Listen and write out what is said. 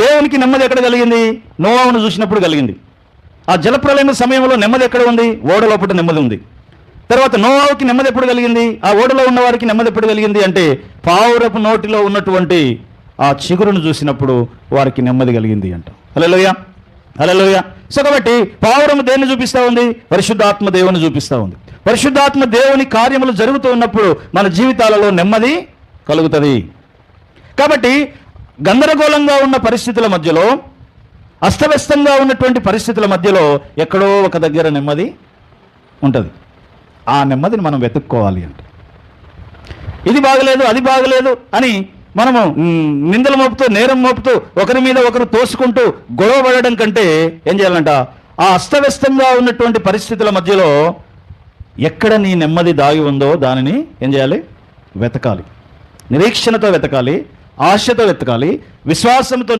దేవునికి నెమ్మది ఎక్కడ కలిగింది? నోవాహును చూసినప్పుడు కలిగింది. ఆ జలప్రలయం సమయంలో నెమ్మది ఎక్కడ ఉంది? ఓడ లోపల నెమ్మది ఉంది. తర్వాత నోవాహుకి నెమ్మది ఎప్పుడు కలిగింది? ఆ ఓడలో ఉన్న వారికి నెమ్మది ఎప్పుడు కలిగింది అంటే పావురపు నోటిలో ఉన్నటువంటి ఆ చిగురును చూసినప్పుడు వారికి నెమ్మది కలిగింది అంట. హల్లెలూయా, హల్లెలూయా. సో కాబట్టి పావురము దేన్ని చూపిస్తూ ఉంది? పరిశుద్ధాత్మ దేవుని చూపిస్తూ ఉంది. పరిశుద్ధాత్మ దేవుని కార్యములు జరుగుతూ ఉన్నప్పుడు మన జీవితాలలో నెమ్మది కలుగుతుంది. కాబట్టి గందరగోళంగా ఉన్న పరిస్థితుల మధ్యలో, అస్తవ్యస్తంగా ఉన్నటువంటి పరిస్థితుల మధ్యలో ఎక్కడో ఒక దగ్గర నెమ్మది ఉంటుంది. ఆ నెమ్మదిని మనం వెతుక్కోవాలి అంటే, ఇది బాగలేదు అది బాగలేదు అని మనము నిందలు మోపుతూ, నేరం మోపుతూ, ఒకరి మీద ఒకరు తోసుకుంటూ గొడవ పడడం కంటే ఏం చేయాలంట? ఆ అస్తవ్యస్తంగా ఉన్నటువంటి పరిస్థితుల మధ్యలో ఎక్కడ నీ నెమ్మది దాగి ఉందో దానిని ఏం చేయాలి? వెతకాలి. నిరీక్షణతో వెతకాలి, ఆశతో వెతకాలి, విశ్వాసంతో